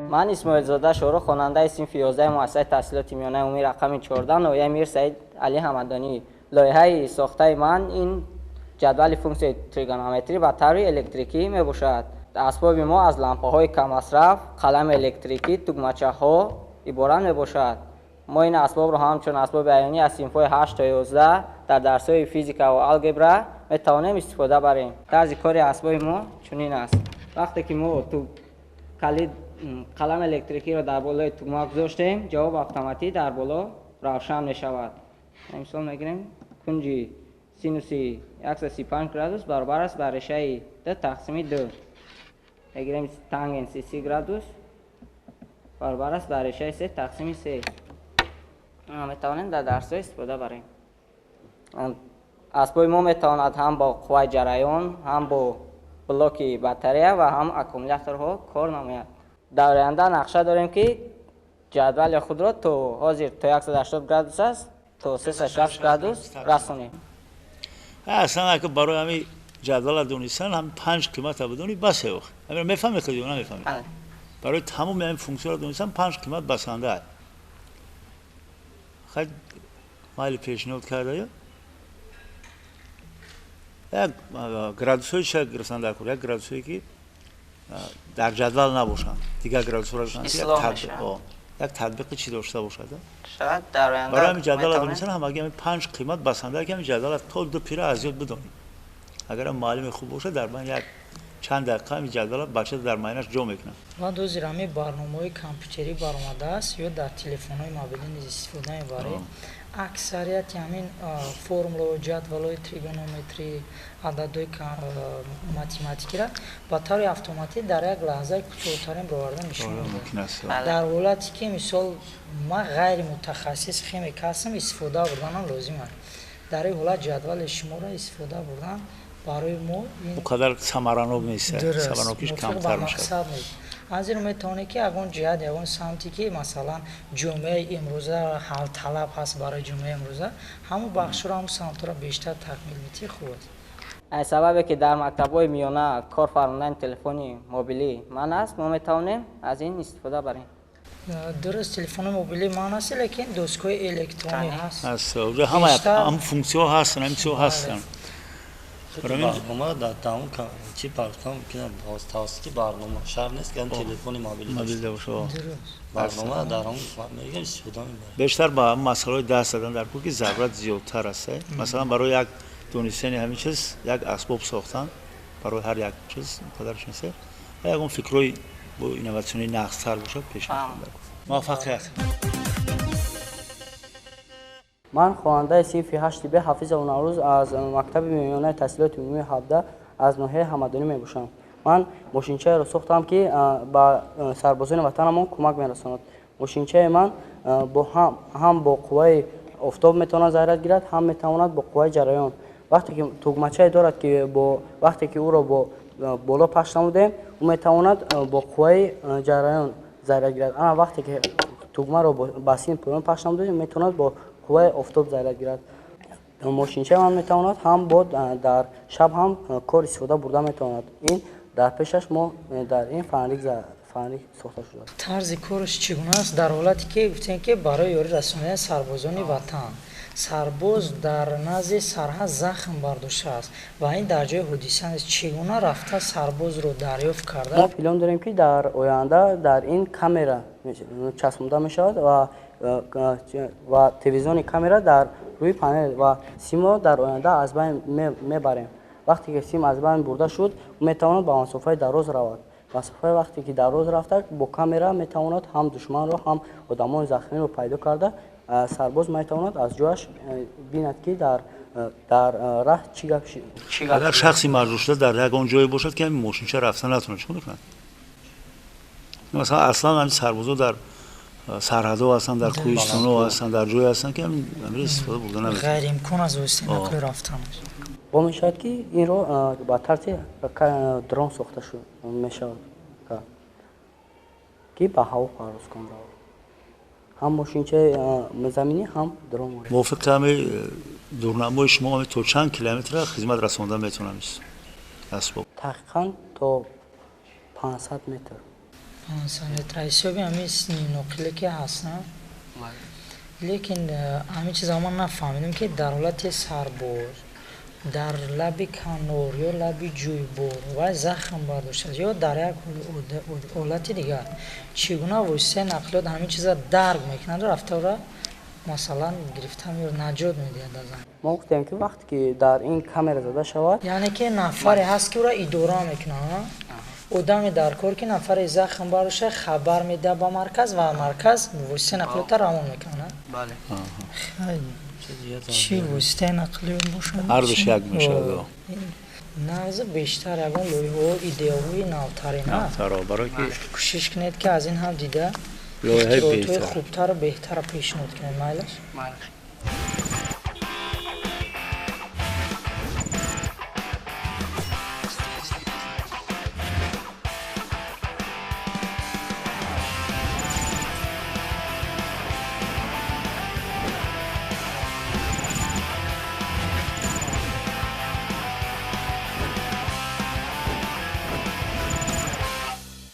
من اسماعیل زاده شورو خواننده صنف 11 مؤسسه تحصیلات میانه عمومی رقم 14 نویه میر سعید علی حمدانی. لایحه ساخته من این جدول فونکسیون تریگونومتری به طور الکتریکی میباشد. اسباب ما از لامپ‌های کم مصرف، قلم الکتریکی، تگمچه‌ها عبارت میباشد. ما این اسباب را همچون اسباب عیانی از صنف‌های 8 تا 11 در درس‌های فیزیک و الگبرا میتوانیم استفاده بریم. طرز کار اسباب ما چنین است. وقتی که ما تو کلید قلم الکتریکی را در بالای تگمه گذاشتیم، جواب اتوماتیک در بالا روشن می شود. مثال میگیریم کنجی سینوسی 135 گرادوس برابر است بر ریشه 2 تقسیم 2. میگیریم تانگنس 30 گرادوس برابر است بر ریشه 3 تقسیم 3. میتوانیم در درس استفاده بریم. اسباب ما میتواند هم با قوه جریان، هم با بلوکی باتری و هم اکومولاتورها کار نماید. در آینده نقشه داریم که جدول خود را تا حاضر تا 180 گرادوس است تا 360 گرادوس رسونیم. اصلا اگه برای همین جدول دونیستن هم 5 قیمت بدونی بسه وقت. اگر میفهمی خیلی اونا میفهمی. برای تمام این فونکسیون دونیستن 5 قیمت بسنده است. خیلی مایل پیشنهاد کرده یا یک گرادوس‌های شاید رسانده کنه، یک گرادوس‌هایی که در جدول نباشند. دیگه گرادوس‌ها را یک تطبیق چی داشته باشد. شاید در آینده برای همین جدول دونیستن هم اگه 5 قیمت بسنده که همین جدول تا 2 پیره از یاد بدونیم. اگر معلم خوب باشه در من یک چند دقیقه همین جدول بچه در ماینش جا میکنه. ما دوزی رامی برنامه‌های کامپیوتری برآمده است یا در تلفن‌های موبایل نیز استفاده می‌بریم. اکثریت همین فرمول و جدول‌های تریگونومتری عددهای متماتیکی را با طور اتوماتیک در یک لحظه کوچکترین برآورده می‌شود. در حالتی که مثال ما غیر متخصص خیمیک هستم استفاده بردن لازم است. در این حالت جدول شما را استفاده بردن برای ما این قدر ثمرانو نیست. ثمرانوش کمتر میشه. از این میتونه که اون جهت اون سمتی که مثلا جمعه امروزه هر طلب هست برای جمعه امروزه همون بخش رو هم سمت رو بیشتر تکمیل میتی خوب است. از سببی که در مکتب‌های میانه کار فرماندن تلفنی موبیلی من است ما میتونیم از این استفاده بریم. درست تلفن موبیلی من است لیکن دستگاه الکترونیکی هست. هم فونکسیون هستن هم چیزا هستن. برنامه در تمام چی پاکستان که توسط برنامه شهر نیست که تلفن موبیل باشه. برنامه در اون میگم استفاده می‌کنه. بیشتر با مسائل دست دادن در کوکی ضرورت زیادتر است. مثلا برای یک دونیستن همین چیز یک اسباب ساختن برای هر یک چیز قدرش نیست. یک اون فکرای با اینواسیونی نقص‌تر باشه پیش می‌برد. موفقیت. من خواننده صنف 8 به حافظ نوروز از مکتب میانه تحصیلات عمومی 17 از ناحیه حمدانی میباشم. من ماشینچه را ساختم که با سربازان وطنمان کمک میرساند. ماشینچه من هم با قوه آفتاب میتواند ضرورت گیرد هم میتواند با قوه جریان. وقتی که تگمچه دارد که وقتی که او را با بالا پخش نمودیم او میتواند با قوه جریان ضرورت گیرد. اما وقتی که تگمه را با سیم پایین پخش نمودیم میتواند با قوه آفتاب ضرورت گیرد. ماشینچه من میتواند هم در شب هم کار استفاده برده میتواند. این در پیشش ما در این فنریک ساخته شده است. طرز کارش چگونه است؟ در حالتی که گفتین که برای یاری رساندن سربازان وطن سرباز در نزد سرحد زخم برداشته است و این در جای حادثه است. چگونه رفته سرباز رو دریافت کرده؟ ما پلان داریم که در آینده در این کامera چسبانده می شود و تلویزیون کامera در روی پنل و سیم در آینده از بین میبریم. وقتی که سیم از بین برده شد میتواند به مسافت دراز رود. مسافت وقتی که دراز رفته با کامera میتواند هم دشمن را هم آدمان زخمی را پیدا کرده سرباز میتواند از جایش بیند که در راه چی گپ اگر شخصی مجبور شده در یک اون جایی باشد که همین ماشینچه رفتن نتونه چیکار کنه؟ مثلا اصلا همین سربازا در سرحدها هستن در کوهستان‌ها هستن در جایی هستن که همین استفاده بردن نمیشه. غیر امکان از وسیله رفتن با میشد که این رو با طرز درون ساخته شد میشد که به هوا پرواز کنه هم ماشینچه زمینی هم درون. موافق همین دورنمای شما همین تا چند کیلومتر خدمت رساندن میتونن است اسباب؟ تقریبا تا 500 متر. санитар ҳисоби ҳамин нуқиле ки ҳастам лекин ҳамин чиза ман нафаҳмидам ки дар ҳолати сарбор дар лаби канор ё лаби ҷӯйбор вай захм бардошта ё дар як ҳолати дигар чӣ гуна воситаи нақлиёт ҳамин чиза дарк мекунад рафтора масалан гирифтан ё наҷот медиҳад аз ан. мо гуфтем ки вақте ки дар ин камера зада шавад яъне ки нафаре ҳаст ки ӯра идора мекунад одаме дар кор ки нафаре захм бардошта хабар медиҳад ба марказ ва марказ воситаи нақлиёта равон мекунад. Чӣ воситаи нақлиёт бошад? ҳардуш як мешавад. нағзи бештар ягон лоиҳаҳо идеяҳои навтарин барои ки кӯшиш кунед ки аз ин ҳам дида лоиҳаи ихтироотҳои беҳтар. хубтару беҳтарро пешниҳод кунед. майлаш